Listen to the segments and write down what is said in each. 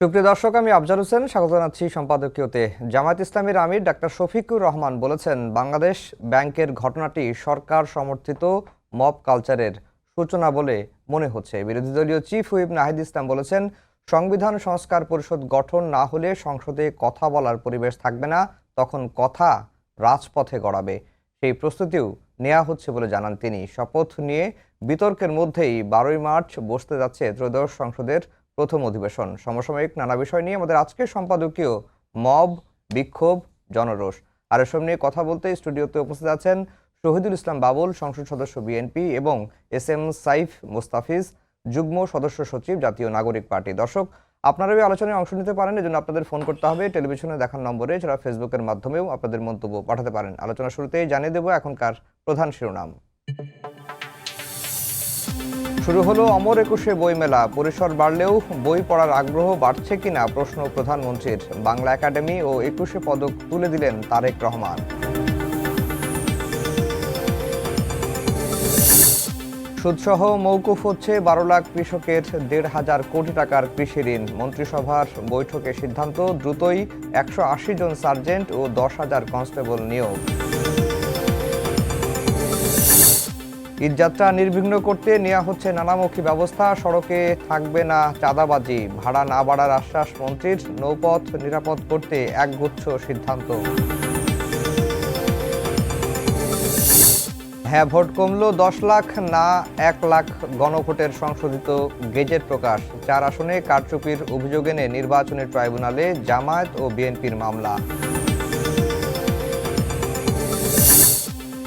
সুপ্রিয় দর্শক, আমি আফজাল হোসেন, স্বাগত জানাচ্ছি সম্পাদকীয়তে। জামায়াত ইসলামীর আমির ডাক্তার শফিকুর রহমান বলেছেন, বাংলাদেশ ব্যাংকের ঘটনাটি সরকার সমর্থিত মব কালচারের সূচনা বলে মনে হচ্ছে। বিরোধী দলীয় চিফ হুইপ নাহিদ ইসলাম বলেছেন, সংবিধান সংস্কার পরিষদ গঠন না হলে সংসদে কথা বলার পরিবেশ থাকবে না, তখন কথা রাজপথে গড়াবে। সেই প্রস্তুতিও নেওয়া হচ্ছে বলে জানান তিনি। শপথ নিয়ে বিতর্কের মধ্যেই 12ই মার্চ বসতে যাচ্ছে ত্রয়োদশ সংসদের প্রথম অধিবেশন। সমসাময়িক নানা বিষয় নিয়ে আমাদের আজকের সম্পাদকীয় মব, বিক্ষোভ, জনরোষ আর এসব নিয়ে কথা বলতে স্টুডিওতে উপস্থিত আছেন শহীদুল ইসলাম বাবুল, সংসদ সদস্য বিএনপি, এবং SM সাইফ মুস্তাফিজ, যুগ্ম সদস্য সচিব, জাতীয় নাগরিক পার্টি। দর্শক, আপনারাও আলোচনায় অংশ নিতে পারেন, এজন্য আপনাদের ফোন করতে হবে টেলিভিশনে দেখার নম্বরে, যারা ফেসবুকের মাধ্যমেও আপনাদের মন্তব্য পাঠাতে পারেন। আলোচনা শুরুতেই জানিয়ে দেব এখনকার প্রধান শিরোনাম। শুরু হলো অমর একুশে বইমেলা। পরিসর বাড়লেও বই পড়ার আগ্রহ বাড়ছে কিনা প্রশ্ন প্রধানমন্ত্রীর। বাংলা একাডেমি ও 21শে পদক তুলে দিলেন তারেক রহমান। সুদসহ মওকুফ হচ্ছে 12 লাখ কৃষকের 1,500 কোটি টাকার কৃষি ঋণ। মন্ত্রিসভার বৈঠকে সিদ্ধান্ত, দ্রুতই 180 জন সার্জেন্ট ও 10,000 কনস্টেবল নিয়োগ। ঈদযাত্রা নির্বিঘ্ন করতে নেওয়া হচ্ছে নানামুখী ব্যবস্থা। সড়কে থাকবে না চাঁদাবাজি, ভাড়া না বাড়ার আশ্বাস মন্ত্রীর। নৌপথ নিরাপদ করতে একগুচ্ছ সিদ্ধান্ত। হ্যাঁ ভোট কমলো 10 লাখ, না 1 লাখ গণভোটের সংশোধিত গেজেট প্রকাশ। 4 আসনে কারচুপির অভিযোগ এনে নির্বাচনী ট্রাইব্যুনালে জামায়াত ও বিএনপির মামলা।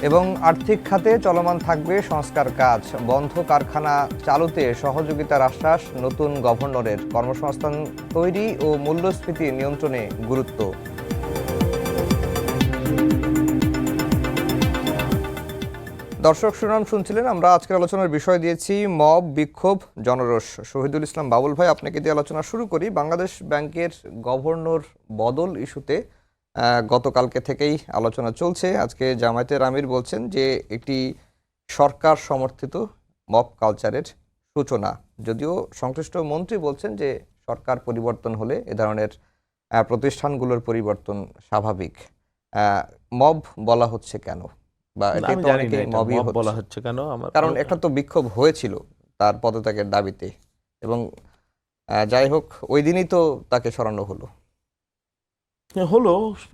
এবং আর্থিক খাতে চলমান থাকবে সংস্কার কাজ। বন্ধ কারখানা চালুতে সহযোগিতার আশ্বাস নতুন গভর্নরের। কর্মসংস্থান তৈরি ও মূল্যস্ফীতি নিয়ন্ত্রণে গুরুত্ব। দর্শক, শুনাম শুনছিলেন। আমরা আজকের আলোচনার বিষয় দিয়েছি মব, বিক্ষোভ, জনরোষ। শহীদুল ইসলাম বাবুল ভাই, আপনাকে দিয়ে আলোচনা শুরু করি। বাংলাদেশ ব্যাংকের গভর্নর বদল ইস্যুতে গতকালকে থেকেই আলোচনা চলছে। আজকে জামায়াতের আমির বলছেন যে এটি সরকার সমর্থিত মব কালচারের সূচনা, যদিও সংশ্লিষ্ট মন্ত্রী বলছেন যে সরকার পরিবর্তন হলে এ ধরনের প্রতিষ্ঠানগুলোর পরিবর্তন স্বাভাবিক। মব বলা হচ্ছে কেন, বা এটা তো অনেকে মবই বলা হচ্ছে কেন? কারণ একটা তো বিক্ষোভ হয়েছিল তার পদত্যাগের দাবিতে, এবং যাই হোক ওই দিনই তো তাকে সরানো হলো।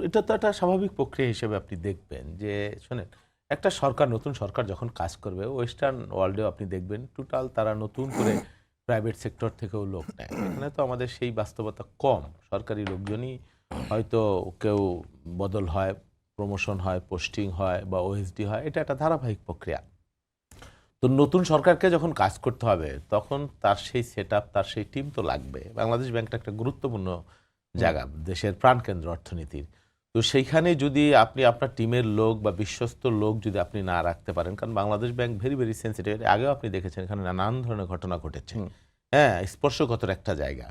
এটা তো একটা স্বাভাবিক প্রক্রিয়া হিসেবে আপনি দেখবেন যে, শোনেন, একটা সরকার, নতুন সরকার যখন কাজ করবে, ওয়েস্টার্ন ওয়ার্ল্ডেও আপনি দেখবেন টোটাল তারা নতুন করে প্রাইভেট সেক্টর থেকেও লোক নেয়। এখানে তো আমাদের সেই বাস্তবতা কম। সরকারি লোকজনই হয়তো কেউ বদল হয়, প্রমোশন হয়, পোস্টিং হয় বা OSD হয়, এটা একটা ধারাবাহিক প্রক্রিয়া। তো নতুন সরকারকে যখন কাজ করতে হবে তখন তার সেই সেটআপ, তার সেই টিম তো লাগবে। বাংলাদেশ ব্যাংকটা একটা গুরুত্বপূর্ণ জায়গা, দেশের প্রাণকেন্দ্র অর্থনীতির। তো সেইখানে যদি আপনি আপনার টিমের লোক বা বিশ্বস্ত লোক যদি আপনি না রাখতে পারেন, কারণ Bangladesh bank very very sensitive. আগেও আপনি দেখেছেন এখানে নানান ধরনের ঘটনা ঘটেছে, হ্যাঁ, স্পর্শকাতর একটা জায়গা।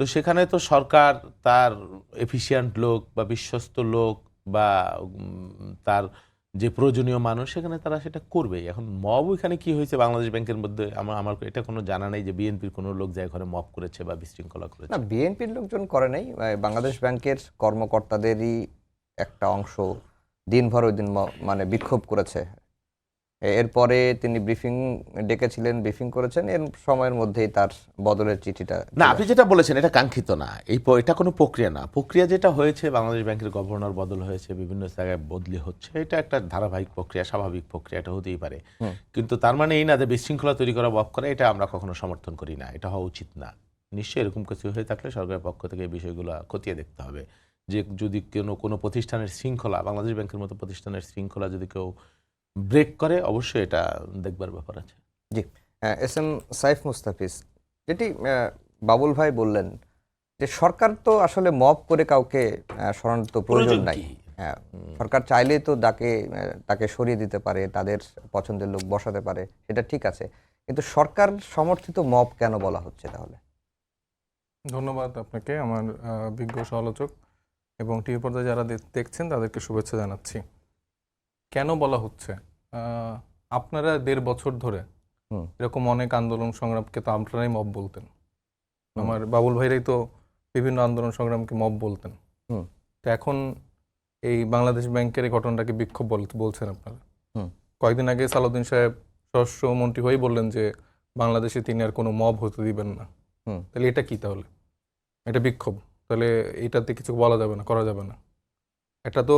তো সেখানে তো সরকার তার এফিশিয়েন্ট লোক বা বিশ্বস্ত লোক বা তার যে প্রয়োজনীয় মানুষ, সেখানে তারা সেটা করবেই। এখন মব এখানে কি হয়েছে বাংলাদেশ ব্যাংকের মধ্যে, আমার এটা কোনো জানা নেই যে বিএনপির কোনো লোক যায় ঘরে মব করেছে বা বিশৃঙ্খলা করেছে। না, বিএনপির লোকজন করে নাই, বাংলাদেশ ব্যাংকের কর্মকর্তাদেরই একটা অংশ দিনভর ওই দিন মানে বিক্ষোভ করেছে। এরপরে তিনি ব্রিফিং ডেকেছিলেন, ব্রিফিং করেছেন, এর সময়ের মধ্যেই তার বদলের চিঠিটা। না, আপনি যেটা বলেছেন এটা কাঙ্ক্ষিত না, এটা কোনো প্রক্রিয়া না। প্রক্রিয়া যেটা হয়েছে, বাংলাদেশ ব্যাংকের গভর্নর বদল হয়েছে, বিভিন্ন জায়গায় বদলি হচ্ছে, এটা একটা ধারাবাহিক প্রক্রিয়া, স্বাভাবিক প্রক্রিয়া, এটা হতেই পারে। কিন্তু তার মানে এই না যে বিশৃঙ্খলা তৈরি করা, মব করা, এটা আমরা কখনো সমর্থন করি না, এটা হওয়া উচিত না। নিশ্চয়ই এরকম কিছু হয়ে থাকলে সরকারের পক্ষ থেকে এই বিষয়গুলো খতিয়ে দেখতে হবে, যে যদি কোনো প্রতিষ্ঠানের শৃঙ্খলা, বাংলাদেশ ব্যাংকের মতো প্রতিষ্ঠানের শৃঙ্খলা যদি কেউ ব্রেক করে, অবশ্যই এটা দেখবার ব্যাপার আছে। জি, SM সাইফ মুস্তাফিজ, যেটি বাবুল ভাই বললেন যে সরকার তো আসলে মব করে কাউকে সরানোর তো প্রয়োজন নাই। সরকার চাইলেই তো তাকে সরিয়ে দিতে পারে, তাদের পছন্দের লোক বসাতে পারে, সেটা ঠিক আছে। কিন্তু সরকার সমর্থিত মব কেন বলা হচ্ছে তাহলে? ধন্যবাদ আপনাকে, আমার বিজ্ঞ সমালোচক এবং টিভি পর্দায় যারা দেখছেন তাদেরকে শুভেচ্ছা জানাচ্ছি। কেন বলা হচ্ছে? আপনারা 1.5 বছর ধরে হুম। এরকম অনেক আন্দোলন সংগ্রামকে তো আপনারাই মব বলতেন। হুম। আমার বাবুল ভাইরাই তো বিভিন্ন আন্দোলন সংগ্রামকে মব বলতেন। হুম। তো এখন এই বাংলাদেশ ব্যাংকের এই ঘটনাটাকে বিক্ষোভ বলছেন আপনারা। হুম। কয়েকদিন আগে সালাউদ্দিন সাহেব স্বরাষ্ট্রমন্ত্রী হয়েই বললেন যে বাংলাদেশে তিনি আর কোনো মব হতে দিবেন না। হুম। তাহলে এটা কি? তাহলে এটা বিক্ষোভ? তাহলে এটাতে কিছু বলা যাবে না, করা যাবে না? এটা তো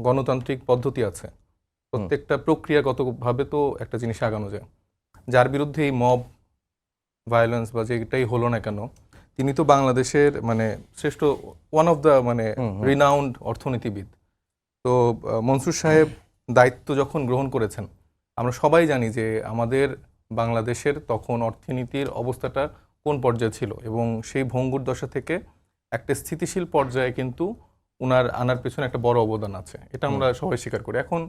গণতান্ত্রিক পদ্ধতি আছে, প্রত্যেকটা প্রক্রিয়াগতভাবে তো একটা জিনিস আগানো যায়। যার বিরুদ্ধে এই মব ভায়োলেন্স বা যেটাই হলো না কেন, তিনি তো বাংলাদেশের মানে শ্রেষ্ঠ ওয়ান অফ দ্য মানে রিনাউন্ড অর্থনীতিবিদ। তো মনসুর সাহেব দায়িত্ব যখন গ্রহণ করেছেন, আমরা সবাই জানি যে আমাদের বাংলাদেশের তখন অর্থনীতির অবস্থাটা কোন পর্যায়ে ছিল, এবং সেই ভঙ্গুর দশা থেকে একটা স্থিতিশীল পর্যায়ে কিন্তু উনার আনার পেছনে একটা বড় অবদান আছে, এটা আমরা সবাই স্বীকার করি। এখন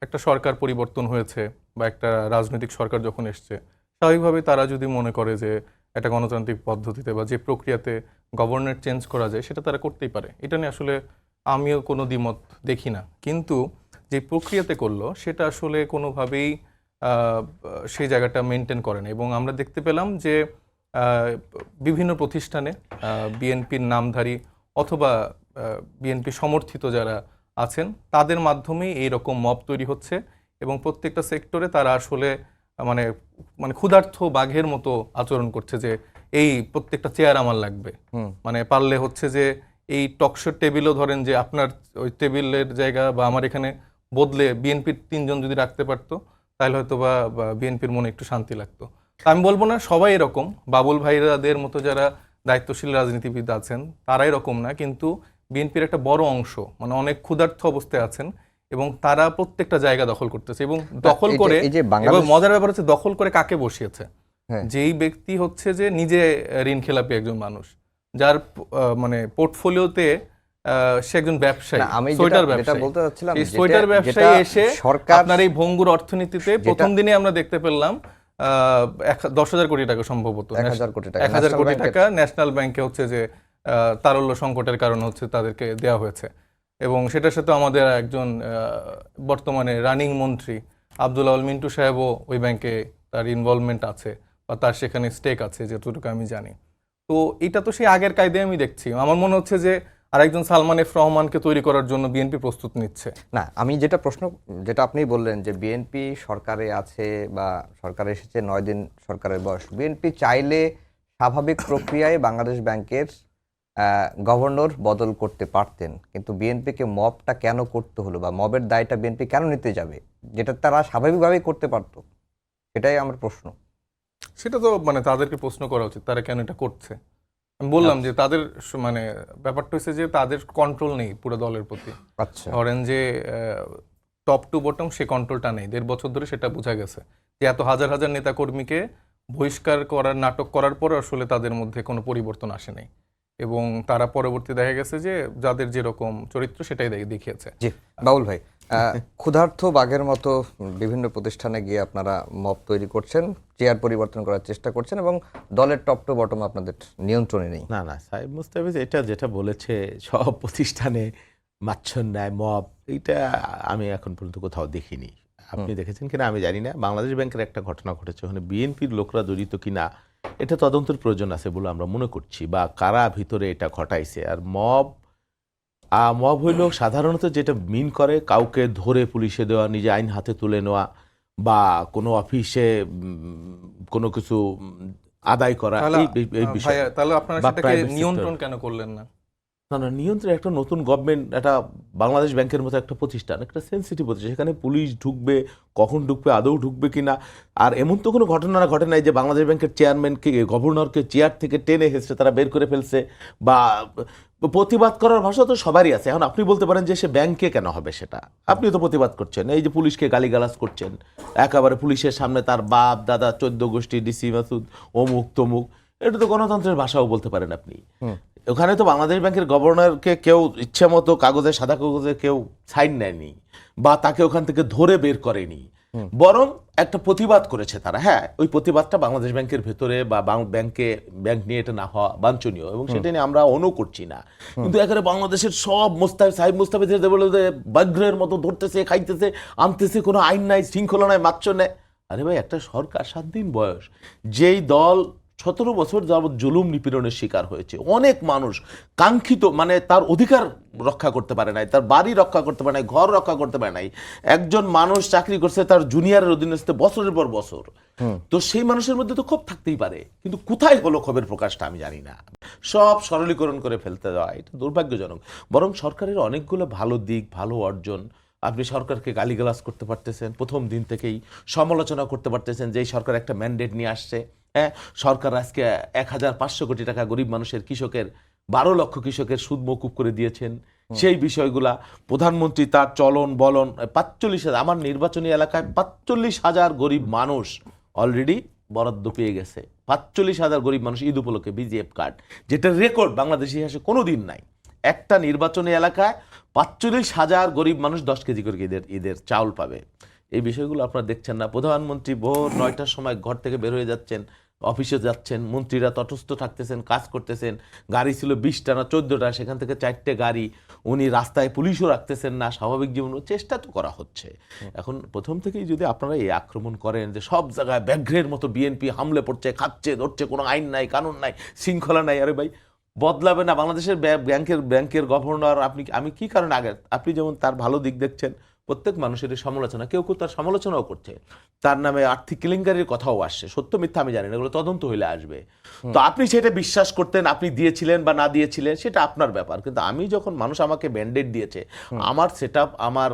একটা সরকার পরিবর্তন হয়েছে বা একটা রাজনৈতিক সরকার যখন এসছে, স্বাভাবিকভাবে তারা যদি মনে করে যে একটা গণতান্ত্রিক পদ্ধতিতে বা যে প্রক্রিয়াতে গভর্নর চেঞ্জ করা যায় সেটা তারা করতেই পারে। এটা নিয়ে আসলে আমিও কোনো দ্বিমত দেখি না, কিন্তু যে প্রক্রিয়াতে করলো সেটা আসলে কোনোভাবেই সেই জায়গাটা মেনটেন করে না। এবং আমরা দেখতে পেলাম যে বিভিন্ন প্রতিষ্ঠানে বিএনপির নামধারী অথবা বিএনপি সমর্থিত যারা আছেন তাদের মাধ্যমেই এইরকম মব তৈরি হচ্ছে, এবং প্রত্যেকটা সেক্টরে তারা আসলে মানে মানে ক্ষুধার্ত বাঘের মতো আচরণ করছে যে এই প্রত্যেকটা চেয়ার আমার লাগবে। মানে পারলে হচ্ছে যে এই টকশোর টেবিলও ধরেন যে আপনার ওই টেবিলের জায়গা বা আমার এখানে বদলে বিএনপির 3 জন যদি রাখতে পারতো তাহলে হয়তো বা বিএনপির মনে একটু শান্তি লাগতো। আমি বলবো না সবাই এরকম, বাবুল ভাইরাদের মতো যারা দায়িত্বশীল রাজনীতিবিদ আছেন তারা এরকম না, কিন্তু বিএনপির একটা বড় অংশ মানে অনেক ক্ষুধার্ত অবস্থায় আছেন এবং তারা প্রত্যেকটা জায়গা দখল করতেছে এবং দখল করে, এবং মজার ব্যাপার হচ্ছে দখল করে কাকে বসিয়েছে? যেই ব্যক্তি হচ্ছে যে নিজে ঋণ খেলাপি একজন মানুষ, যার মানে পোর্টফোলিওতে সে একজন ব্যবসায়ী, সোয়েটার ব্যবসায়ী। বলতে চাচ্ছিলাম এই সোয়েটার ব্যবসায়ী এসে আপনার এই ভঙ্গুর অর্থনীতিতে প্রথম দিনে আমরা দেখতে পেলাম 10,000 কোটি টাকা, সম্ভবত 1,000 কোটি টাকা ন্যাশনাল ব্যাংকে হচ্ছে যে তারল্য সংকটের কারণে হচ্ছে তাদেরকে দেওয়া হয়েছে। এবং সেটার সাথে আমাদের একজন বর্তমানে রানিং মন্ত্রী আব্দুল আউল মিন্টু সাহেবও ওই ব্যাংকে তার ইনভলভমেন্ট আছে বা তার সেখানে স্টেক আছে যতটুকু আমি জানি। তো এটা তো সেই আগের কায়দায় আমি দেখছি। আমার মনে হচ্ছে যে আরেকজন সালমান এফ রহমানকে তৈরি করার জন্য বিএনপি প্রস্তুত নিচ্ছে। না, আমি যেটা আপনি বললেন যে বিএনপি সরকারে আছে বা সরকারে এসেছে 9 দিন সরকারের বয়স, বিএনপি চাইলে স্বাভাবিক প্রক্রিয়ায় বাংলাদেশ ব্যাংকের গভর্নর বদল করতে পারতেন, কিন্তু বিএনপিকে মবটা কেন করতে হলো বা মবের দায়টা বিএনপি কেন নিতে যাবে, যেটা তারা স্বাভাবিকভাবেই করতে পারতো? সেটাই আমার প্রশ্ন। সেটা তো মানে তাদেরকে প্রশ্ন করা উচিত তারা কেন এটা করছে। আমি বললাম যে তাদের মানে ব্যাপারটা হচ্ছে যে তাদের কন্ট্রোল নেই পুরো দলের প্রতি। আচ্ছা, ধরেন যে টপ টু বটম সে কন্ট্রোলটা নেই। 1.5 বছর ধরে সেটা বোঝা গেছে যে এত হাজার হাজার নেতাকর্মীকে বহিষ্কার করার নাটক করার পর আসলে তাদের মধ্যে কোনো পরিবর্তন আসে নাই, এবং তারা পরবর্তী দেখা গেছে যে যাদের যেরকম চরিত্র সেটাই দেখিয়েছে। জি বাউল ভাই, ক্ষুধার্ত বাঘের মতো বিভিন্ন প্রতিষ্ঠানে গিয়ে আপনারা মব তৈরি করছেন, চেয়ার পরিবর্তন করার চেষ্টা করছেন এবং দলের টপ টু বটম আপনাদের নিয়ন্ত্রণে নেই। না না, সাহেব মুস্তাফিজ এটা যেটা বলেছে সব প্রতিষ্ঠানে মাচ্ছর ন্যায় মব, এইটা আমি এখন পর্যন্ত কোথাও দেখিনি। আপনি দেখেছেন কিনা আমি জানি না। বাংলাদেশ ব্যাংকের একটা ঘটনা ঘটেছে, ওখানে বিএনপির লোকরা জড়িত কিনা এটা তদন্তের প্রয়োজন আছে বলে আমরা মনে করছি, বা কারা ভিতরে এটা ঘটাইছে। আর মব হইল সাধারণত যেটা মিন করে কাউকে ধরে পুলিশে দেওয়া, নিজে আইন হাতে তুলে নেওয়া, বা কোনো অফিসে কোনো কিছু আদায় করা, এই বিষয়। তাহলে আপনারা সেটাকে নিয়ন্ত্রণ কেন করলেন না? না না, নিয়ন্ত্রণ একটা নতুন গভর্নমেন্ট, একটা বাংলাদেশ ব্যাংকের মতো একটা প্রতিষ্ঠান, একটা সেন্সিটিভ প্রতিষ্ঠান, সেখানে পুলিশ ঢুকবে, কখন ঢুকবে, আদৌ ঢুকবে কিনা। আর এমন তো কোনো ঘটনা ঘটে নাই যে বাংলাদেশ ব্যাংকের চেয়ারম্যানকে, গভর্নরকে চেয়ার থেকে টেনে হেসে তারা বের করে ফেলছে, বা প্রতিবাদ করার ভাষা তো সবারই আছে। এখন আপনি বলতে পারেন যে সে ব্যাংকে কেন হবে, সেটা আপনি তো প্রতিবাদ করছেন, এই যে পুলিশকে গালিগালাজ করছেন একেবারে পুলিশের সামনে, তার বাপ দাদা 14 গোষ্ঠী ডিসি মাসুদ অমুক তমুক, এটা তো গণতন্ত্রের ভাষাও বলতে পারেন আপনি। ওখানে তো বাংলাদেশ ব্যাংকের গভর্নরকে কেউ ইচ্ছে মতো সাদা কাগজে কেউ সাইন নেয়নি, বা তাকে ওখান থেকে ধরে বের করেনি। বরং একটা প্রতিবাদ করেছে তারা। হ্যাঁ, ওই প্রতিবাদটা বাংলাদেশ ব্যাংকের ভেতরে বা ব্যাংক নিয়ে এটা না হওয়া বাঞ্ছনীয়, এবং সেটা নিয়ে আমরা অনু করছি না। কিন্তু একেবারে বাংলাদেশের সব সাহেব মুস্তাফিজ বলে ব্যাঘ্রের মতো ধরতেছে, খাইতেছে, আনতেছে, কোনো আইন নাই, শৃঙ্খলা নাই, মাচ্ছ নেই। আরে ভাই, একটা সরকার 7 দিন বয়স, যেই দল 17 বছর যাবৎ জুলুম নিপীড়নের শিকার হয়েছে, অনেক মানুষ কাঙ্ক্ষিত মানে তার অধিকার রক্ষা করতে পারে নাই, তার বাড়ি রক্ষা করতে পারে নাই, ঘর রক্ষা করতে পারে নাই। একজন মানুষ চাকরি করছে তার জুনিয়রের অধীনস্থ বছরের পর বছর, তো সেই মানুষের মধ্যে তো ক্ষোভ থাকতেই পারে, কিন্তু কোথায় হলো ক্ষোভের প্রকাশটা আমি জানি না। সব সরলীকরণ করে ফেলতে দেওয়া এটা দুর্ভাগ্যজনক। বরং সরকারের অনেকগুলো ভালো দিক, ভালো অর্জন, আপনি সরকারকে গালিগালাজ করতে পারতেছেন, প্রথম দিন থেকেই সমালোচনা করতে পারতেছেন যে এই সরকার একটা ম্যান্ডেট নিয়ে আসছে। হ্যাঁ, সরকার আজকে 1500 কোটি টাকা গরিব মানুষের, কৃষকের 12 লক্ষ কৃষকের সুদ মকুব করে দিয়েছেন। সেই বিষয়গুলা প্রধানমন্ত্রী তার চলন বলন 45,000, আমার নির্বাচনী এলাকায় 45,000 গরিব মানুষ অলরেডি বরাদ্দ পেয়ে গেছে। 45,000 গরিব মানুষ ঈদ উপলক্ষে বিজিএফ কার্ড, যেটা রেকর্ড বাংলাদেশি ইতিহাসে কোনোদিন নাই। একটা নির্বাচনী এলাকায় 45,000 গরিব মানুষ 10 কেজি করে ঈদের চাউল পাবে। এই বিষয়গুলো আপনারা দেখছেন না। প্রধানমন্ত্রী ভোর 9টার সময় ঘর থেকে বের হয়ে যাচ্ছেন, অফিসে যাচ্ছেন, মন্ত্রীরা তটস্থ থাকতেছেন, কাজ করতেছেন। গাড়ি ছিল 20টা না 14টা, সেখান থেকে 4টে গাড়ি। উনি রাস্তায় পুলিশও রাখতেছেন না, স্বাভাবিক জীবন চেষ্টা তো করা হচ্ছে। এখন প্রথম থেকেই যদি আপনারা এই আক্রমণ করেন যে সব জায়গায় ব্যাঘ্রের মতো বিএনপি হামলে পড়ছে, খাচ্ছে, ধরছে, কোনো আইন নাই, কানুন নাই, শৃঙ্খলা নাই, আরে ভাই বদলাবে না বাংলাদেশের ব্যাংকের গভর্নর। আমি কি কারণে আগে, আপনি যেমন তার ভালো দিক দেখছেন, প্রত্যেক মানুষের সমালোচনা, কেউ কেউ তার সমালোচনাও করছে, তার নামে আর্থিক কেলেঙ্কারির কথাও আসছে, সত্য মিথ্যা আমি জানি না, এগুলো তদন্ত হইলে আসবে। তো আপনি সেটা বিশ্বাস করতেন, আপনি দিয়েছিলেন বা না দিয়েছিলেন সেটা আপনার ব্যাপার, কিন্তু আমি যখন মানুষ আমাকে ব্যান্ডেড দিয়েছে, আমার সেটআপ আমার,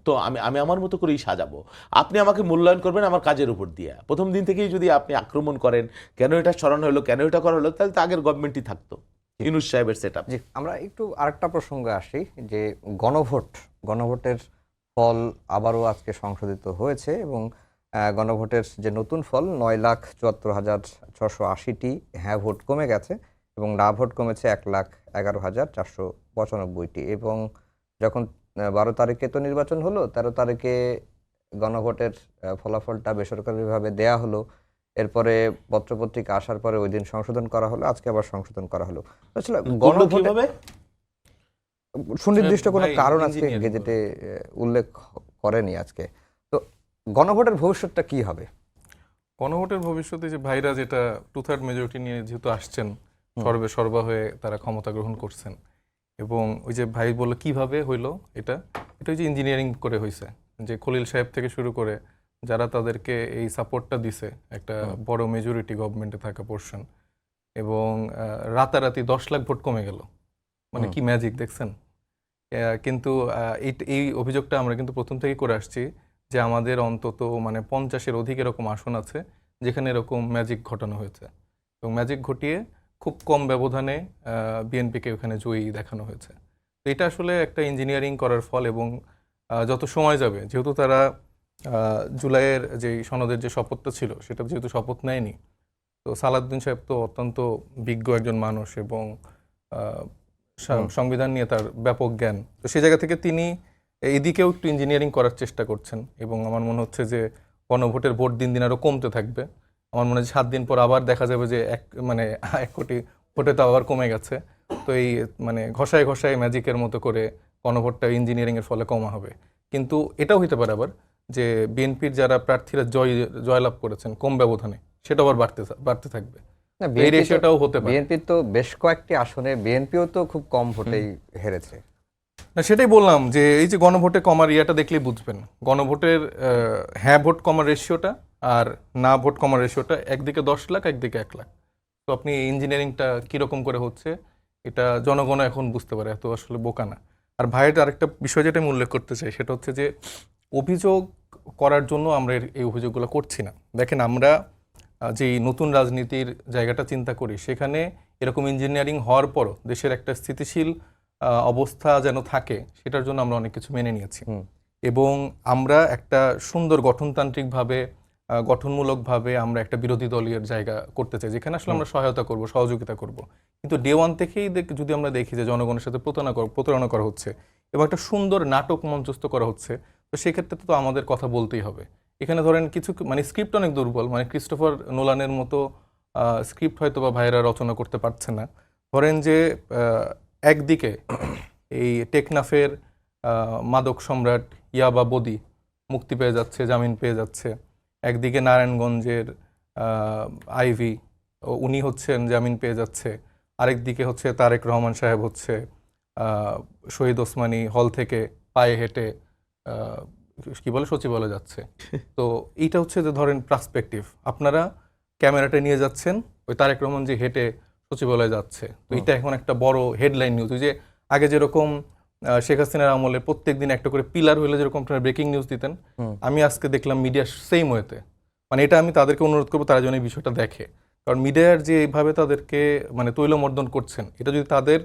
তো আমি আমার মতো করেই সাজাবো। আপনি আমাকে মূল্যায়ন করবেন আমার কাজের উপর দিয়ে। প্রথম দিন থেকেই যদি আপনি আক্রমণ করেন, কেন এটা সরানো হলো, কেন এটা করা হলো, তাহলে তো আগের গভর্নমেন্টই থাকতো, ইউনূস সাহেবের সেটআপ। জি, আমরা একটু আরেকটা প্রসঙ্গে আসি যে গণভোটের ফল আবারও আজকে সংশোধিত হয়েছে, এবং গণভোটের যে নতুন ফল 9,74,680টি হ্যাঁ ভোট কমে গেছে, এবং না ভোট কমেছে 1,11,495টি। এবং যখন 12 তারিখে তো নির্বাচন হলো, 13 তারিখে গণভোটের ফলাফলটা বেসরকারিভাবে দেয়া হলো। এরপরে পত্রপত্রিকা আসার পরে ওই দিন সংশোধন করা হলো, আজকে আবার সংশোধন করা হলো। আসলে গণভোটে সুনির্দিষ্ট কোনো ভাই, কারণ আজকে engineering গেজেটে উল্লেখ করেনি আজকে। তো গণভোটের ভবিষ্যৎটা কি হবে? গণভোটের ভবিষ্যতে যে ভাইরা যেটা 2/3 মেজরিটি নিয়ে যেহেতু আসছেন, সর্বা হয়ে তারা ক্ষমতা গ্রহণ করছেন, এবং ওই যে ভাই বললো কিভাবে হইলো এটা ওই যে ইঞ্জিনিয়ারিং করে হয়েছে, যে খলিল সাহেব থেকে শুরু করে যারা তাদেরকে এই সাপোর্টটা দিছে, একটা বড় মেজরিটি গভর্নমেন্টে থাকা পোর্শন, এবং রাতারাতি 10 লাখ ভোট কমে গেল। মানে কি ম্যাজিক দেখছেন? কিন্তু এই অভিযোগটা আমরা কিন্তু প্রথম থেকেই করে আসছি যে আমাদের অন্তত মানে 50-এর অধিক এরকম আসন আছে যেখানে এরকম ম্যাজিক ঘটানো হয়েছে, এবং ম্যাজিক ঘটিয়ে খুব কম ব্যবধানে বিএনপিকে ওখানে জয়ী দেখানো হয়েছে। তো এটা আসলে একটা ইঞ্জিনিয়ারিং করার ফল, এবং যত সময় যাবে, যেহেতু তারা জুলাইয়ের যে সনদের যে শপথটা ছিল সেটা যেহেতু শপথ নেয়নি, তো সালাউদ্দিন সাহেব তো অত্যন্ত বিজ্ঞ একজন মানুষ, এবং সংবিধান নিয়ে তার ব্যাপক জ্ঞান, তো সেই জায়গা থেকে তিনি এদিকেও একটু ইঞ্জিনিয়ারিং করার চেষ্টা করছেন। এবং আমার মনে হচ্ছে যে গণভোটের ভোট দিন দিন আরও কমতে থাকবে। আমার মনে হয় 7 দিন পর আবার দেখা যাবে যে 1 কোটি ভোটে তো আবার কমে গেছে। তো এই মানে ঘষায় ঘষায় ম্যাজিকের মতো করে গণভোটটা ইঞ্জিনিয়ারিংয়ের ফলে কমা হবে। কিন্তু এটাও হতে পারে আবার যে বিএনপির যারা প্রার্থীরা জয়লাভ করেছেন কম ব্যবধানে, সেটা আবার বাড়তে থাকবে। না, এই রেশিওটাও হতে পারে। বিএনপি তো বেশ কয়েকটি আসনে বিএনপিও তো খুব কম ভোটেই হেরেছে। না, সেটাই বললাম যে এই যে গণভোটে কমার ইয়াটা দেখলেই বুঝবেন, গণভোটের হ্যাঁ ভোট কমার রেশিওটা আর না ভোট কমার রেশিওটা, একদিকে 10 লাখ একদিকে 1 লাখ। তো আপনি ইঞ্জিনিয়ারিংটা কীরকম করে হচ্ছে এটা জনগণ এখন বুঝতে পারে, এত আসলে বোকা না। আর ভাইয়ের আরেকটা বিষয় যেটা আমি উল্লেখ করতে চাই সেটা হচ্ছে যে অভিযোগ করার জন্য আমরা এই অভিযোগগুলো করছি না। দেখেন, আমরা যে নতুন রাজনীতির জায়গাটা চিন্তা করি, সেখানে এরকম ইঞ্জিনিয়ারিং হওয়ার পরও দেশের একটা স্থিতিশীল অবস্থা যেন থাকে, সেটার জন্য আমরা অনেক কিছু মেনে নিয়েছি, এবং আমরা একটা সুন্দর গঠনতান্ত্রিকভাবে গঠনমূলকভাবে আমরা একটা বিরোধী দলীয় জায়গা করতে চাই, যেখানে আসলে আমরা সহায়তা করব, সহযোগিতা করব। কিন্তু ডে ওয়ান থেকেই যদি আমরা দেখি যে জনগণের সাথে প্রতারণা করা হচ্ছে এবং একটা সুন্দর নাটক মঞ্চস্থ করা হচ্ছে, তো সেক্ষেত্রে তো আমাদের কথা বলতেই হবে। এখানে ধরেন কিছু মানে স্ক্রিপ্ট অনেক দুর্বল, মানে ক্রিস্টোফার নোলানের মতো স্ক্রিপ্ট হয়তো বা ভাইয়েরা রচনা করতে পারছে না। ধরেন যে একদিকে এই টেকনাফের মাদক সম্রাট ইয়াবা বদি মুক্তি পেয়ে যাচ্ছে, জামিন পেয়ে যাচ্ছে। একদিকে নারায়ণগঞ্জের আইভি উনি হচ্ছেন জামিন পেয়ে যাচ্ছে। আরেকদিকে হচ্ছে তারেক রহমান সাহেব হচ্ছে শহীদ ওসমানী হল থেকে পায়ে হেঁটে কি বলে সচিবালয়ে যাচ্ছে। তো এইটা হচ্ছে যে ধরেন পার্সপেক্টিভ, আপনারা ক্যামেরাটা নিয়ে যাচ্ছেন, ওই তারেক রহমান যে হেঁটে সচিবালয়ে যাচ্ছে। তো এটা এখন একটা বড় হেডলাইন নিউজ। ওই যে আগে যেরকম শেখ হাসিনার আমলে প্রত্যেকদিন একটা করে পিলার হইলে যেরকম আপনারা ব্রেকিং নিউজ দিতেন, আমি আজকে দেখলাম মিডিয়া সেম ওয়েতে। মানে এটা আমি তাদেরকে অনুরোধ করবো তারা যেন এই বিষয়টা দেখে, কারণ মিডিয়ার যে এইভাবে তাদেরকে মানে তৈলমর্দন করছেন, এটা যদি তাদের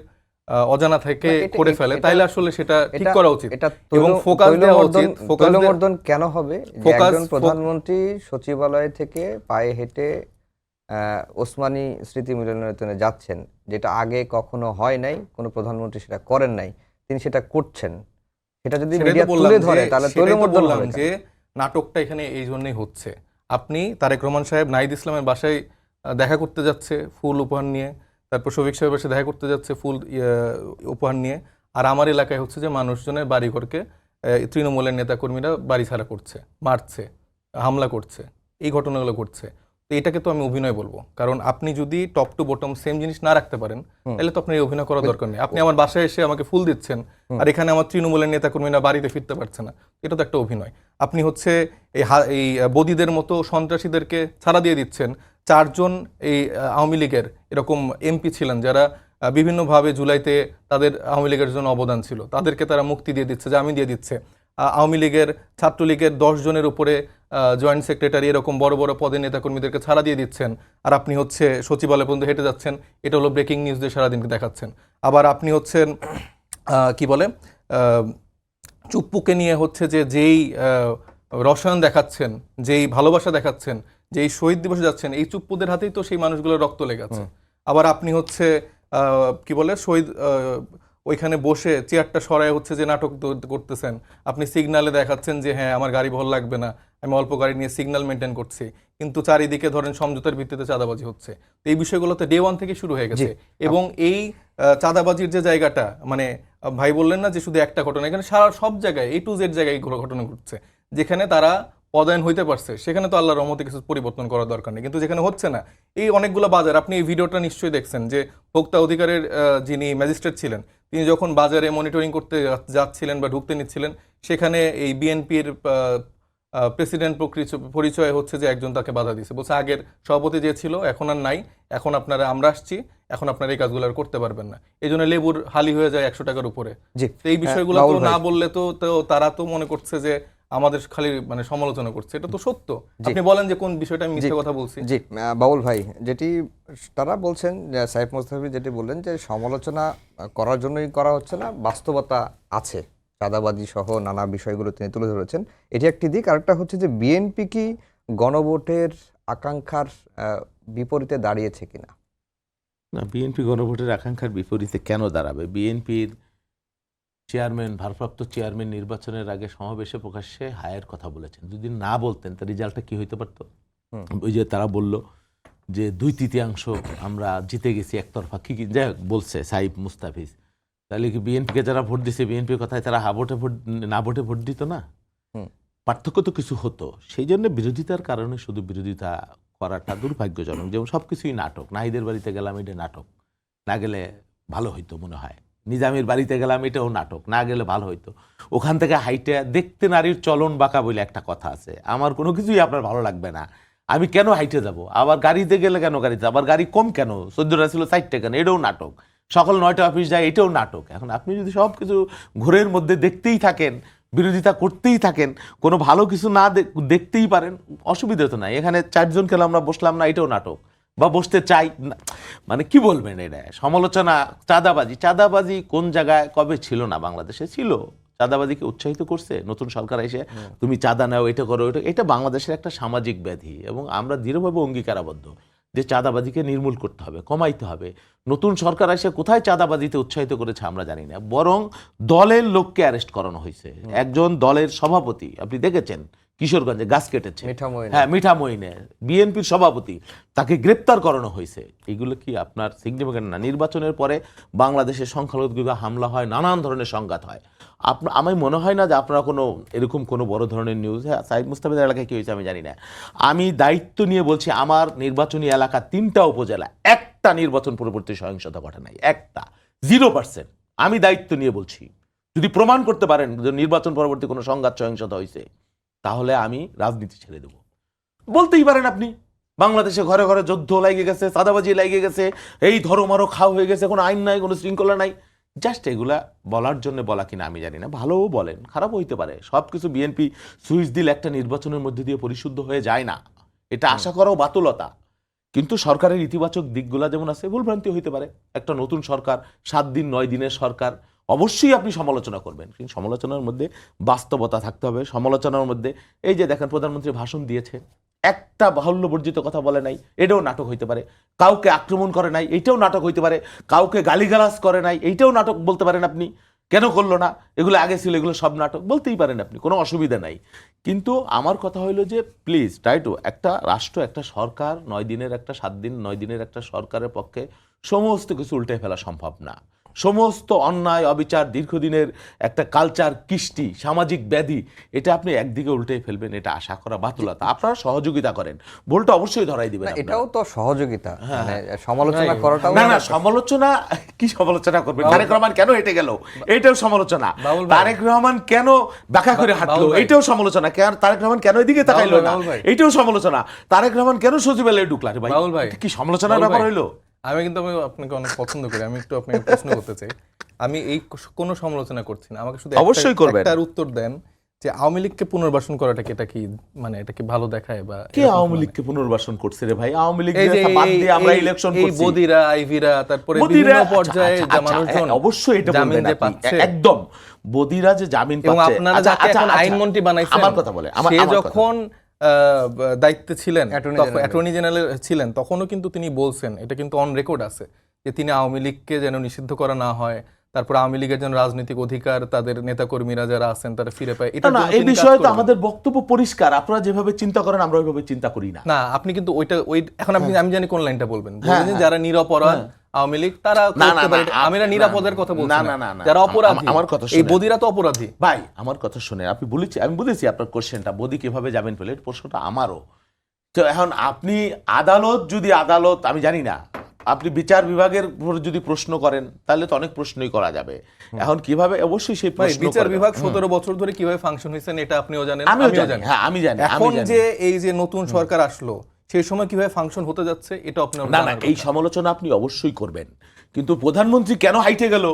অজানা থেকে করে ফেলে তাইলে আসলে সেটা ঠিক করা উচিত এবং ফোকাস দেওয়া উচিত। তৈলমর্দন কেন হবে? যে একজন প্রধানমন্ত্রী সচিবালয় থেকে পায়ে হেঁটে ওসমানী স্মৃতি মিলনায়তনে যাচ্ছেন, যেটা আগে কখনো হয় নাই, কোনো প্রধানমন্ত্রী সেটা করেন নাই, তিনি সেটা করছেন, সেটা যদি মিডিয়া তুলে ধরে তাহলে তৈলমর্দন হবে। যে নাটকটা এখানে এই জন্যই হচ্ছে, আপনি তারেক রহমান সাহেব নাহিদ ইসলামের বাসায় দেখা করতে যাচ্ছে ফুল উপহার নিয়ে, তারপর শফিক সাহেবের বাসায় দেখা করতে যাচ্ছে ফুল উপহার নিয়ে, আর আমার এলাকায় হচ্ছে যে মানুষজনের বাড়িঘরকে তৃণমূলের নেতাকর্মীরা বাড়ি ছাড়া করছে, মারছে, হামলা করছে, এই ঘটনাগুলো ঘটছে। তো এটাকে তো আমি অভিনয় বলবো, কারণ আপনি যদি টপ টু বটম সেম জিনিস না রাখতে পারেন তাহলে তো আপনার এই অভিনয় করার দরকার নেই। আপনি আমার বাসায় এসে আমাকে ফুল দিচ্ছেন আর এখানে আমার তৃণমূলের নেতাকর্মীরা বাড়িতে ফিরতে পারছে না, এটা তো একটা অভিনয়। আপনি হচ্ছে এই বদিদের মতো সন্ত্রাসীদেরকে ছাড়া দিয়ে দিচ্ছেন। 4 জন এই আওয়ামী লীগের এরকম এমপি ছিলেন যারা বিভিন্নভাবে জুলাইতে তাদের আওয়ামী লীগের জন্য অবদান ছিল, তাদেরকে তারা মুক্তি দিয়ে দিচ্ছে, জামিন দিয়ে দিচ্ছে। আওয়ামী লীগের ছাত্রলীগের 10 জনের উপরে জয়েন্ট সেক্রেটারি এরকম বড় বড় পদের নেতাকর্মীদেরকে ছাড়া দিয়ে দিচ্ছেন, আর আপনি হচ্ছে সচিবালয় পর্যন্ত হেঁটে যাচ্ছেন, এটা হলো ব্রেকিং নিউজ দিয়ে সারাদিন দেখাচ্ছেন। আবার আপনি হচ্ছেন কি বলে চুপ্পুকে নিয়ে হচ্ছে যে যেই রসায়ন দেখাচ্ছেন, যেই ভালোবাসা দেখাচ্ছেন, যেই শহীদ দিবসে যাচ্ছেন, এই চুপ্পুদের হাতেই তো সেই মানুষগুলোর রক্ত লেগেছে। আবার আপনি হচ্ছে কি বলে শহীদ ওইখানে বসে চেয়ারটা সরায় হচ্ছে যে নাটক করতেছেন, আপনি সিগনালে দেখাচ্ছেন যে হ্যাঁ আমার গাড়ি ভালো লাগবে না, আমি অল্প গাড়ি নিয়ে সিগন্যাল মেনটেন করছি, কিন্তু চারিদিকে ধরেন সমঝোতার ভিত্তিতে চাঁদাবাজি হচ্ছে। তো এই বিষয়গুলোতে ডে 1 থেকে শুরু হয়ে গেছে। এবং এই চাঁদাবাজির যে জায়গাটা, মানে ভাই বললেন না যে শুধু একটা ঘটনা, এখানে সারা সব জায়গায় A to Z জায়গায় ঘটনা ঘটছে। যেখানে তারা পদায়ন হইতে পারছে সেখানে তো আল্লাহর রহমতে কিছু পরিবর্তন করার দরকার নেই, কিন্তু যেখানে হচ্ছে না, এই অনেকগুলো বাজার, আপনি এই ভিডিওটা নিশ্চয়ই দেখছেন যে ভোক্তা অধিকারের যিনি ম্যাজিস্ট্রেট ছিলেন, তিনি যখন বাজারে মনিটরিং করতে যাচ্ছিলেন বা ঢুকতে নিচ্ছিলেন, সেখানে এই বিএনপির প্রেসিডেন্ট পরিচয় হচ্ছে যে একজন তাকে বাধা দিয়েছে, বলছে আগের সভাপতি যে ছিল এখন আর নাই, এখন আপনারা আমরা আসছি, এখন আপনারা এই কাজগুলো আর করতে পারবেন না। এই জন্য লেবুর হালি হয়ে যায় 100 টাকার উপরে। এই বিষয়গুলো তো না বললে তো তারা তো মনে করছে যে আমাদের খালি মানে সমালোচনা করছে, এটা তো সত্য। আপনি বলেন যে কোন বিষয়টা আমি মিথ্যে কথা বলছি। জি বাবুল ভাই, যেটি তারা বলছেন, সাইফ মুস্তাফি যেটি বললেন যে সমালোচনা করার জন্যই করা হচ্ছে না, বাস্তবতা আছে, চাঁদাবাজি সহ নানা বিষয়গুলো তিনি তুলে ধরেছেন, এটি একটি দিক। আরেকটা হচ্ছে যে বিএনপি কি গণভোটের আকাঙ্ক্ষার বিপরীতে দাঁড়িয়েছে কিনা? না, বিএনপি গণভোটের আকাঙ্ক্ষার বিপরীতে কেন দাঁড়াবে? বিএনপির চেয়ারম্যান, ভারপ্রাপ্ত চেয়ারম্যান নির্বাচনের আগে সমাবেশে প্রকাশ্যে হায়ের কথা বলেছেন। যদি না বলতেন তার রেজাল্টটা কি হইতে পারতো? ওই যে তারা বলল যে 2/3 আমরা জিতে গেছি একতরফা, কি যাই হোক বলছে সাইফ মুস্তাফিজ, তাহলে কি বিএনপিকে যারা ভোট দিছে বিএনপির কথায় তারা না ভোটে ভোট দিত না? পার্থক্য তো কিছু হতো। সেই জন্য বিরোধিতার কারণে শুধু বিরোধিতা করাটা দুর্ভাগ্যজনক। যেমন সবকিছুই নাটক, নাহিদের বাড়িতে গেলাম এটা নাটক, না গেলে ভালো হইতো মনে হয়, নিজামের বাড়িতে গেলাম এটাও নাটক, না গেলে ভালো হইতো, ওখান থেকে হাইটে দেখতে নারীর চলন বাঁকা বলে একটা কথা আছে, আমার কোনো কিছুই আপনার ভালো লাগবে না, আমি কেন হাইটে যাব, আবার গাড়িতে গেলে কেন গাড়িতে, আবার গাড়ি কম কেন, 14টা ছিল 4টা কেন, এটাও নাটক, সকাল 9টা অফিস যায় এটাও নাটক। এখন আপনি যদি সব কিছু ঘোরের মধ্যে দেখতেই থাকেন, বিরোধিতা করতেই থাকেন, কোনো ভালো কিছু না দেখতেই পারেন, অসুবিধা তো নাই। এখানে 4 জন খেলে আমরা বসলাম না, এটাও নাটক, বা বসতে চাই না, মানে কি বলবেন এটা সমালোচনা। চাঁদাবাজি কোন জায়গায় কবে ছিল না? বাংলাদেশে ছিল। চাঁদাবাজিকে উৎসাহিত করছে নতুন সরকার এসে, তুমি চাঁদা নাও, এটা করো, এটা বাংলাদেশের একটা সামাজিক ব্যাধি এবং আমরা দৃঢ়ভাবে অঙ্গীকারাবদ্ধ যে চাঁদাবাজিকে নির্মূল করতে হবে, কমাইতে হবে। নতুন সরকার এসে কোথায় চাঁদাবাজিতে উৎসাহিত করেছে আমরা জানি না, বরং দলের লোককে অ্যারেস্ট করানো হয়েছে। একজন দলের সভাপতি, আপনি দেখেছেন কিশোরগঞ্জে গাছ কেটেছে, মিঠামইনে। হ্যাঁ মিঠামইনে বিএনপির সভাপতি, তাকে গ্রেপ্তার করানো হয়েছে। এগুলো কি আপনার সিগনিফিকেন্ট না? নির্বাচনের পরে বাংলাদেশে সংখ্যালঘু হামলা হয়, নানান ধরনের সংঘাত হয়। আমি মনে হয় না যে আপনারা কোনো এরকম কোনো বড় ধরনের নিউজ, হ্যাঁ সাইদ মুস্তাফিজের এলাকায় কি হয়েছে আমি জানি না। আমি দায়িত্ব নিয়ে বলছি, আমার নির্বাচনী এলাকা 3টা উপজেলা একটা নির্বাচন পরবর্তী সহিংসতা ঘটে নাই, একটা, 0%। আমি দায়িত্ব নিয়ে বলছি, যদি প্রমাণ করতে পারেন যে নির্বাচন পরবর্তী কোনো সংঘাত সহিংসতা হয়েছে, তাহলে আমি রাজনীতি ছেড়ে দেব। বলতেই পারেন আপনি, বাংলাদেশে ঘরে ঘরে যুদ্ধ লাগিয়ে গেছে, চাঁদাবাজি লাগিয়ে গেছে, এই ধরো মারো খাও হয়ে গেছে, কোনো আইন নাই, কোনো শৃঙ্খলা নাই। জাস্ট এগুলা বলার জন্য বলা কিনা আমি জানি না, ভালোও বলেন, খারাপ হইতে পারে। সবকিছু বিএনপি সুইচ দিলে একটা নির্বাচনের মধ্যে দিয়ে পরিশুদ্ধ হয়ে যায় না, এটা আশা করাও বাতুলতা। কিন্তু সরকারের ইতিবাচক দিকগুলা যেমন আছে, ভুলভ্রান্তি হইতে পারে। একটা নতুন সরকার, 7 দিন 9 দিনের সরকার, অবশ্যই আপনি সমালোচনা করবেন, কিন্তু সমালোচনার মধ্যে বাস্তবতা থাকতে হবে। সমালোচনার মধ্যে এই যে দেখেন প্রধানমন্ত্রী ভাষণ দিয়েছে, একটা বাহুল্য বর্জিত কথা বলে নাই, এটাও নাটক হইতে পারে। কাউকে আক্রমণ করে নাই, এইটাও নাটক হইতে পারে। কাউকে গালিগালাজ করে নাই, এইটাও নাটক বলতে পারেন আপনি। কেন করলো না, এগুলো আগে ছিল, এগুলো সব নাটক বলতেই পারেন আপনি, কোনো অসুবিধা নাই। কিন্তু আমার কথা হইলো যে প্লিজ ট্রাই টু, একটা রাষ্ট্র, একটা সরকার, 9 দিনের একটা 7 দিন 9 দিনের একটা সরকারের পক্ষে সমস্ত কিছু উল্টে ফেলা সম্ভব না। সমস্ত অন্যায় অবিচার, দীর্ঘদিনের একটা কালচার, কৃষ্টি, সামাজিক ব্যাধি, এটা আপনি একদিকে উল্টে ফেলবেন, এটা আশা করা বাতুলতা। আপনারা সহযোগিতা করেন, ভুলটা অবশ্যই ধরাই দিবেন। এটাও তো সহযোগিতা, মানে সমালোচনা করাটাও না না, সমালোচনা কি সমালোচনা করবেন? তারেক রহমান কেন হেঁটে গেল, এটাও সমালোচনা। তারেক রহমান কেন বাঁকা করে হাঁটলো, এটাও সমালোচনা। কেন তারেক রহমান কেন এদিকে তাকাইলো না, এটাও সমালোচনা। তারেক রহমান কেন সচিবালয়ে ঢুকলা রে ভাই, কি সমালোচনার ব্যাপার হইলো? আমি আপনাকে অনেক পছন্দ করি, আমি একটু আপনাকে প্রশ্ন করতে চাই। আমি এই কোনো সমালোচনা করছি না, আমাকে শুধু অবশ্যই করবেন। একটার উত্তর দেন যে আওয়ামী লীগকে পুনর্বাসন করাটা কি, এটা কি মানে এটা কি ভালো দেখায়? বা কে আওয়ামী লীগকে পুনর্বাসন করছে রে ভাই? আওয়ামী লীগ বাদ দিয়ে আমরা ইলেকশন করছি। এই বদিরা, আইভিরা, তারপরে বিভিন্ন পর্যায়ে মানুষজন অবশ্যই এটা বলবেন আপনি, একদম বদিরা যে জামিন পাচ্ছে, এবং আপনারা যাকে এখন আইনমন্ত্রী বানাইছেন, আমার কথা বলে, সে যখন দায়িত্বে ছিলেন, অ্যাটর্নি জেনারেল ছিলেন, তখনও কিন্তু তিনি বলছেন, এটা কিন্তু অন রেকর্ড আছে, যে তিনি আওয়ামী লীগকে যেন নিষিদ্ধ করা না হয়, তারপর আওয়ামী লীগের যেন রাজনৈতিক অধিকার তাদের নেতাকর্মীরা যারা আছেন তারা ফিরে পায়। এটা না, এই বিষয়ে তো আমাদের বক্তব্য পরিষ্কার। আপনারা যেভাবে চিন্তা করেন আমরা ওইভাবে চিন্তা করি না। না, আপনি কিন্তু এখন আপনি, আমি জানি কোন লাইনটা বলবেন, যারা নিরপরাধ আওয়ামী লীগ তারা করতে পারে। আমি নিরাপদের কথা বলছি না, যারা অপরাধী, আমার কথা শুনুন, এই বদিরা তো অপরাধী ভাই। আমার কথা শুনে আপনি আমি বলেছি আপনার কোশ্চেনটা, বদি কিভাবে জামিন পেলে, প্রশ্নটা আমারও। তো এখন আপনি আদালত আমি জানি না, আপনি বিচার বিভাগের উপরে যদি প্রশ্ন করেন তাহলে তো অনেক প্রশ্নই করা যাবে। এখন কিভাবে, অবশ্যই সেই প্রশ্ন, বিচার বিভাগ 17 বছর ধরে কিভাবে ফাংশন হয়েছে এটা আপনিও জানেন, আমিও জানি। হ্যাঁ আমি জানি। এখন যে এই যে নতুন সরকার আসলো, সেই সময় কিভাবে ফাংশন হতে যাচ্ছে এটা আপনার না, এই সমালোচনা আপনি অবশ্যই করবেন, কিন্তু প্রধানমন্ত্রী কেন হাইটে গেল,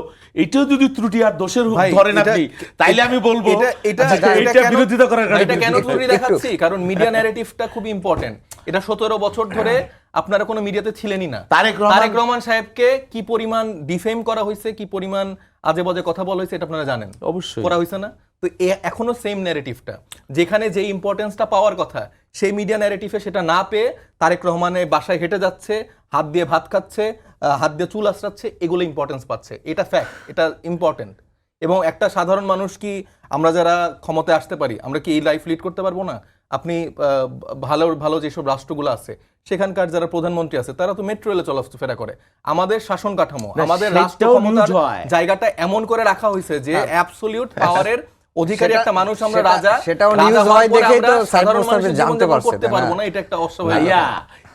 এটাও যদি ত্রুটি আর দোষের ধরেন আপনি, তাইলে আমি বলবো এটা বিরোধিতা করার কারণে। এটা কেন ত্রুটি দেখাচ্ছি, কারণ মিডিয়া ন্যারেটিভটা খুব ইম্পর্টেন্ট। এটা 17 বছর ধরে আপনারা কোনো মিডিয়াতে ছিলেনই না। তারেক রহমান সাহেবকে কি পরিমাণ ডিফেম করা হয়েছে, কি পরিমাণ আজে বাজে কথা বলা হয়েছে, এটা আপনারা জানেন, অবশ্যই করা হয়েছে না? তো এখনো সেম ন্যারেটিভটা, যেখানে যে ইম্পর্টেন্সটা পাওয়ার কথা সেই মিডিয়া ন্যারেটিভে সেটা না পেয়ে তারেক রহমানের বাসায় হেঁটে যাচ্ছে, হাত দিয়ে ভাত খাচ্ছে, হাত দিয়ে চুল আঁচড়াচ্ছে, এগুলো ইম্পর্টেন্স পাচ্ছে। এটা ফ্যাক্ট, এটা ইম্পর্টেন্ট। এবং একটা সাধারণ মানুষ কি, আমরা যারা ক্ষমতায় আসতে পারি, আমরা কি এই লাইফ লিড করতে পারবো না? আপনি ভালো ভালো যেসব রাষ্ট্রগুলো আছে সেখানকার যারা প্রধানমন্ত্রী আছে তারা তো মেট্রো রেলে চলাফেরা করে। আমাদের শাসন কাঠামো, আমাদের রাষ্ট্র ক্ষমতার জায়গাটা এমন করে রাখা হয়েছে যে অ্যাবসলিউট পাওয়ারের অধিকারী একটা মানুষ, আমরা রাজা, সেটাও নিউজ হয় দেখেই তো সাইফুল মুস্তাফিজ জানতে পারছে, করতে পারবো না, এটা একটা অস্বাভাবিক।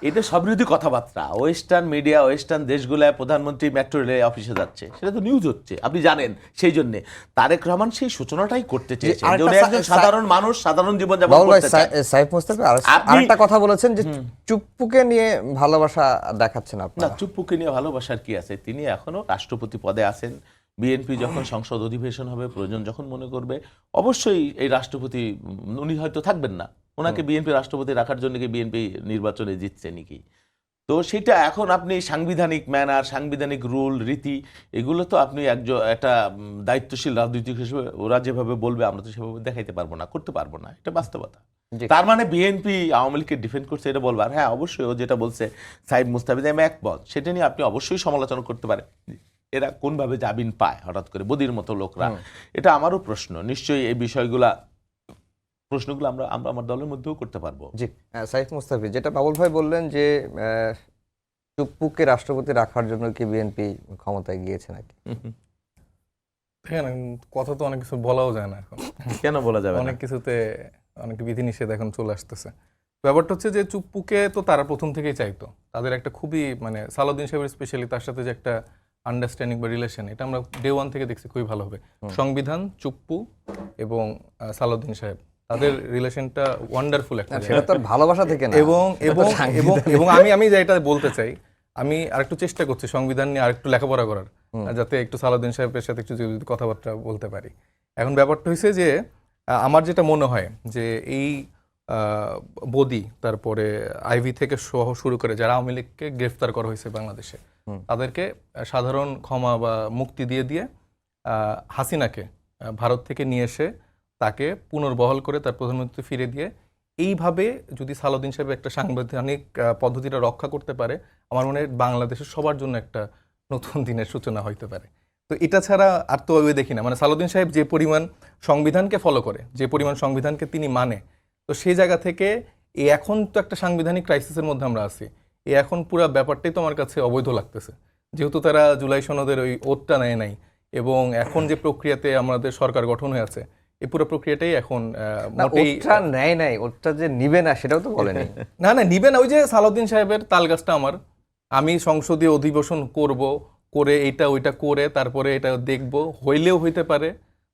এটা সববিরোধী কথাবার্তা। ওয়েস্টার্ন মিডিয়া, ওয়েস্টার্ন দেশগুলায় প্রধানমন্ত্রী মেট্রো রেলে অফিসে যাচ্ছে, সেটা তো নিউজ হচ্ছে, আপনি জানেন। সেই জন্য তারেক রহমান সেই সূচনাটাই করতে চেয়েছেন যে উনি একজন সাধারণ মানুষ, সাধারণ জীবন যাপন করতে চান। সাইফুল মুস্তাফিজ আরেকটা কথা বলেছেন যে চুপ্পুকে নিয়ে ভালোবাসা দেখাচ্ছেন আপনারা। না, চুপ্পুকে নিয়ে ভালোবাসার কি আছে? তিনি এখনো রাষ্ট্রপতি পদে আছেন। বিএনপি যখন সংসদ অধিবেশন হবে, প্রয়োজন যখন মনে করবে, অবশ্যই এই রাষ্ট্রপতি, উনি হয়তো থাকবেন না, ওনাকে বিএনপি রাষ্ট্রপতি রাখার জন্য কি বিএনপি নির্বাচনে জিতছে নাকি? তো সেটা এখন আপনি সাংবিধানিক ম্যানার, সাংবিধানিক রুল রীতি, এগুলো তো আপনি একটা দায়িত্বশীল রাজনৈতিক হিসেবে ওরা যেভাবে বলবে আমরা তো সেভাবে দেখাইতে পারবো না, করতে পারবো না, এটা বাস্তবতা। তার মানে বিএনপি আওয়ামী লীগকে ডিফেন্ড করছে এটা বলবার, হ্যাঁ অবশ্যই ও যেটা বলছে সাইদ মুস্তাফিজ, আমি একমত, সেটা নিয়ে আপনি অবশ্যই সমালোচনা করতে পারেন। এরা কোনভাবে জামিন পায় হঠাৎ করে, বদির মতো লোকরা, এটা আমারও প্রশ্ন। নিশ্চয়ই এই বিষয়গুলা প্রশ্নগুলো আমরা আমরা আমার দলের মধ্যেও করতে পারবো। জি, সাইফ মুস্তাফি, যেটা বাবুল ভাই বললেন যে চুপ্পুকে রাষ্ট্রপতি রাখার জন্য কি বিএনপি ক্ষমতায় গিয়েছে নাকি? দেখেন, কথা তো অনেক কিছু বলাও যায় না এখন, কেন বলা যাবে না? অনেক কিছুতে অনেক বিধিনিষেধ এখন চলে আসতেছে। ব্যাপারটা হচ্ছে যে চুপ্পুকে তো তারা প্রথম থেকেই চাইতো, তাদের একটা খুবই মানে সালাউদ্দিন সাহেবের স্পেশালি তার সাথে যে একটা আন্ডারস্ট্যান্ডিং বা রিলেশন, এটা আমরা ডে ওয়ান থেকে দেখছি খুবই ভালো হবে। সংবিধান, চুপ্পু এবং সালাউদ্দিন সাহেব, তাদের রিলেশনটা ওয়ান্ডারফুল একটা না, সেটা তো আর ভালোবাসা থেকে না। এবং এবং এবং এবং আমি যেটা বলতে চাই, আমি আরেকটু চেষ্টা করছি সংবিধান নিয়ে আরেকটু লেখাপড়া করার, যাতে একটু সালাউদ্দিন সাহেবের সাথে একটু যদি কথাবার্তা বলতে পারি। এখন ব্যাপারটা হয়েছে যে আমার যেটা মনে হয় যে এই বদি, তারপরে আইভি থেকে সহ শুরু করে যারা আওয়ামী লীগকে গ্রেফতার করা হয়েছে বাংলাদেশে, তাদেরকে সাধারণ ক্ষমা বা মুক্তি দিয়ে দিয়ে হাসিনাকে ভারত থেকে নিয়ে এসে তাকে পুনর্বহাল করে তার প্রধানমন্ত্রী ফিরে দিয়ে এইভাবে যদি সালাউদ্দিন সাহেব একটা সাংবিধানিক পদ্ধতিটা রক্ষা করতে পারে, আমার মনে হয় বাংলাদেশের সবার জন্য একটা নতুন দিনের সূচনা হইতে পারে। তো এটা ছাড়া আর তো ওই দেখি না, মানে সালাউদ্দিন সাহেব যে পরিমাণ সংবিধানকে ফলো করে, যে পরিমাণ সংবিধানকে তিনি মানে, তো সেই জায়গা থেকে এখন তো একটা সাংবিধানিক ক্রাইসিসের মধ্যে আমরা আছি। এখন পুরো ব্যাপারটাই তো আমার কাছে অবৈধ লাগতেছে, যেহেতু তারা জুলাই সনদের ওই ওতটা নেয় নাই, এবং এখন যে প্রক্রিয়াতে আমাদের সরকার গঠন হয়ে আছে, এই পুরো প্রক্রিয়াটাই এখন মোটেই ওটা নেয় নাই, ওটা যে নিবে না সেটাও তো বলেনি। না নিবে না। ওই যে সালাউদ্দিন সাহেবের তাল গাছটা আমার, আমি সংসদীয় অধিবেশন করব, করে এইটা ওইটা করে তারপরে এটা দেখব, হইলেও হইতে পারে।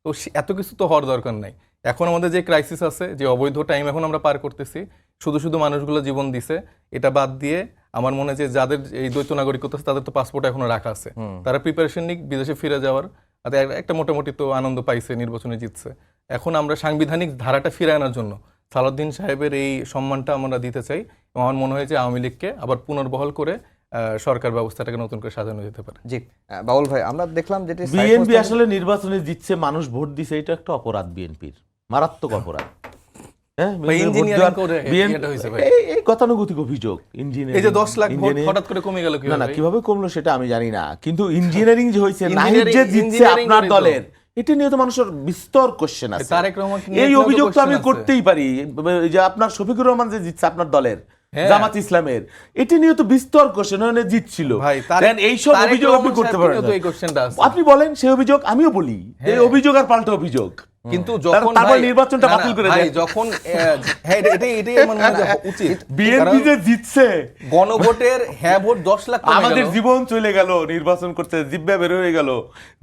তো এত কিছু তো হওয়ার দরকার নাই। এখন আমাদের যে ক্রাইসিস আছে, যে অবৈধ টাইম এখন আমরা পার করতেছি, শুধু শুধু মানুষগুলো জীবন দিছে, এটা বাদ দিয়ে আমার মনে হয় যে যাদের এই দ্বৈত নাগরিকত্ব আছে তাদের তো পাসপোর্ট এখনো রাখা আছে, তারা প্রিপারেশন নিক বিদেশে ফিরে যাওয়ার। একটা মোটামুটি তো আনন্দ পাইছে, নির্বাচনে জিতছে। এখন আমরা সাংবিধানিক ধারাটা ফিরে আনার জন্য সালাউদ্দিন সাহেবের এই সম্মানটা আমরা দিতে চাই, এবং আমার মনে হয় যে আওয়ামী লীগকে আবার পুনর্বহাল করে সরকার ব্যবস্থাটাকে নতুন করে সাজানো যেতে পারে। জি, বাবুল ভাই, আমরা দেখলাম যেটি বিএনপি আসলে নির্বাচনে জিতছে, মানুষ ভোট দিছে, এটা একটা অপরাধ, বিএনপির মারাত্মক অপরাধ। হ্যাঁ, এই গতানুগতিক অভিযোগ, এই যে 10 লাখ ভোট হঠাৎ করে কমে গেল, না কিভাবে কমলো সেটা আমি জানি না, কিন্তু ইঞ্জিনিয়ারিং যে হয়েছে, নাহিদ যে জিতছে আপনার দলের, এটা নিয়ে তো মানুষের বিস্তর কোশ্চেন আছে। এই অভিযোগ তো আমি করতেই পারি, যে আপনার শফিকুর রহমান যে জিতছে আপনার দলের জামাত ইসলামের, এটি নিয়ে তো বিস্তর কোশ্চেন জিতছিল। এইসব অভিযোগ আপনি করতে পারেন, আপনি বলেন সেই অভিযোগ, আমিও বলি এই অভিযোগ আর পাল্টা অভিযোগ, কিন্তু যখন নির্বাচনটা বাতিল করে দেয়, যখন এটাই আমার মনে হয় উচিত। বিএনপি যে জিতছে, গণভোটের হ্যাঁ ভোট 10 লাখ, আমাদের জীবন চলে গেল, নির্বাচন করতে জিব্বা বের হয়ে গেল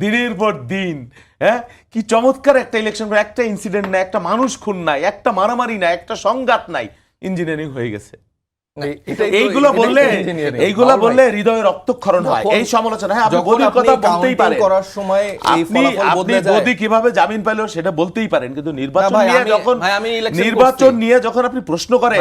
দিনের পর দিন। হ্যাঁ, কি চমৎকার একটা ইলেকশন, একটা ইনসিডেন্ট নাই, একটা মানুষ খুন নাই, একটা মারামারি নাই, একটা সংঘাত নাই, ইঞ্জিনিয়ারিং হয়ে গেছে। এইগুলো বললে হৃদয়ে রক্তক্ষরণ হয়। এই সমালোচনা, হ্যাঁ, আপনি গদির কথা বলতেই পারেন, করার সময় এই ফলাফল বদলে যায়, গদি কিভাবে জামিন পেলো সেটা বলতেই পারেন, কিন্তু নির্বাচন নিয়ে যখন আপনি প্রশ্ন করেন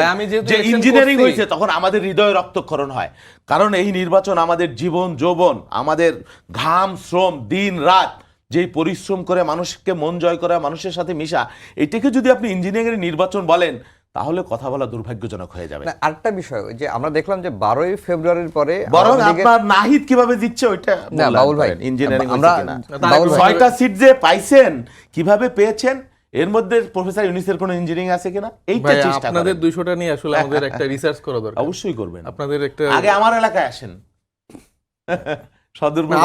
যে ইঞ্জিনিয়ারিং হয়েছে, তখন আমাদের হৃদয়ে রক্তক্ষরণ হয়। কারণ এই নির্বাচন আমাদের জীবন যৌবন, আমাদের ঘাম শ্রম, দিন রাত যেই পরিশ্রম করে মানুষকে মন জয় করা, মানুষের সাথে মিশা, এটাকে যদি আপনি ইঞ্জিনিয়ারিং নির্বাচন বলেন, তাহলে কথা বলা দুর্ভাগ্যজনক হয়ে যাবে। আরেকটা বিষয় যে আমরা দেখলাম যে 12ই ফেব্রুয়ারির পরে বরং আপনার নাহিদ কিভাবে দিচ্ছে ওইটা বাবুল ভাই, ইঞ্জিনিয়ারিং আমরা 6টা সিট যে পাইছেন, কিভাবে পেয়েছেন, এর মধ্যে প্রফেসর ইউনিসের কোনো ইঞ্জিনিয়ারিং আছে কিনা, এইটা চেষ্টা করেন। আপনাদের 200টা নিয়ে আসলে আমাদের একটা রিসার্চ করা দরকার। অবশ্যই করবেন। আপনাদের একটা আগে আমার এলাকায় আসেন,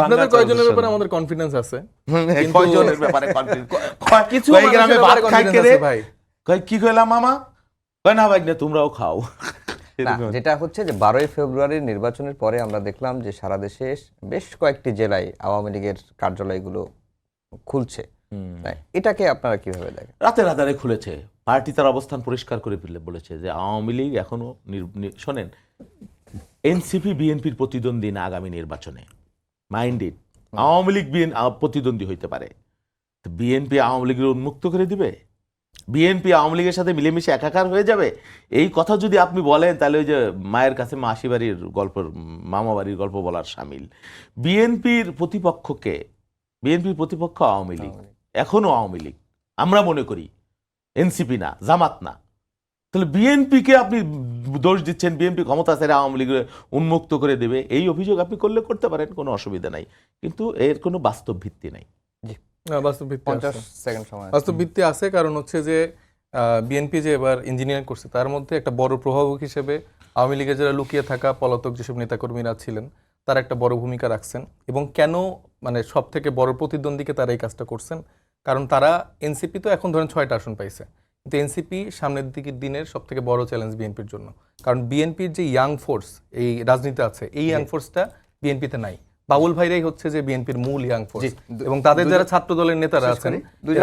আপনাদের কয়জনের ব্যাপারে আমাদের কনফিডেন্স আছে, কয়জনের ব্যাপারে কনফিডেন্স, কিছু গ্রামে ভাত খাই করে ভাই, কি কইলাম মামা, না ভাই না তোমরাও খাও। যেটা হচ্ছে যে 12ই ফেব্রুয়ারির নির্বাচনের পরে আমরা দেখলাম যে সারা দেশে বেশ কয়েকটি জেলায় আওয়ামী লীগের কার্যালয়গুলো খুলছে, এটাকে আপনারা কিভাবে দেখেন? রাতে রাতারে খুলেছে, পার্টি তার অবস্থান পরিষ্কার করে বলেছে যে আওয়ামী লীগ এখনো, শোনেন, এনসিপি বিএনপির প্রতিদ্বন্দ্বী না আগামী নির্বাচনে, মাইন্ডেড, আওয়ামী লীগ প্রতিদ্বন্দ্বী হইতে পারে, বিএনপি আওয়ামী লীগের উন্মুক্ত করে দিবে, বিএনপি আওয়ামী লীগের সাথে মিলেমিশে একাকার হয়ে যাবে, এই কথা যদি আপনি বলেন, তাহলে ওই যে মায়ের কাছে মাসি বাড়ির গল্প, মামা বাড়ির গল্প বলার সামিল। বিএনপির প্রতিপক্ষ আওয়ামী লীগ, এখনো আওয়ামী লীগ, আমরা মনে করি এনসিপি না, জামাত না। তাহলে বিএনপিকে আপনি দোষ দিচ্ছেন, বিএনপি ক্ষমতা আছে আওয়ামী লীগ উন্মুক্ত করে দেবে, এই অভিযোগ আপনি করলে করতে পারেন, কোনো অসুবিধা নাই, কিন্তু এর কোনো বাস্তব ভিত্তি নাই। বাস্তব ভিত্তি আছে, কারণ হচ্ছে যে বিএনপি যে এবার ইঞ্জিনিয়ারিং করছে তার মধ্যে একটা বড় প্রভাবক হিসেবে আওয়ামী লীগের যারা লুকিয়ে থাকা পলাতক যেসব নেতাকর্মীরা ছিলেন তারা একটা বড় ভূমিকা রাখছেন। এবং কেন মানে সব থেকে বড় প্রতিদ্বন্দ্বীকে তারা এই কাজটা করছেন, কারণ তারা এনসিপি তো এখন ধরেন 6টা আসন পাইছে, কিন্তু এনসিপি সামনের দিনের সব থেকে বড় চ্যালেঞ্জ বিএনপির জন্য। কারণ বিএনপির যে ইয়াং ফোর্স এই রাজনীতিতে আছে, এই ইয়াং ফোর্সটা বিএনপিতে নাই। বাবুল ভাইরাই হচ্ছে যে বিএনপির মূল ইয়াং ফোর্স, এবং তাদের যারা ছাত্র দলের নেতারা আছেন,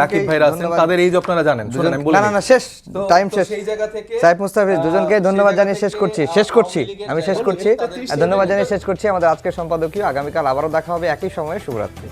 রাকিব ভাইরা আছেন, তাদের এই যে আপনারা জানেন। শুনুন, আমি বলে না না না, দিই। শেষ, টাইম তো শেষ। সেই জায়গা থেকে সাইফ মুস্তাফিজ দুজনকে ধন্যবাদ জানিয়ে শেষ করছি। আমি শেষ করছি, ধন্যবাদ জানিয়ে শেষ করছি। আমাদের আজকের সম্পাদকীয় আগামীকাল আবারও দেখা হবে একই সময়ে। শুভরাত্রি।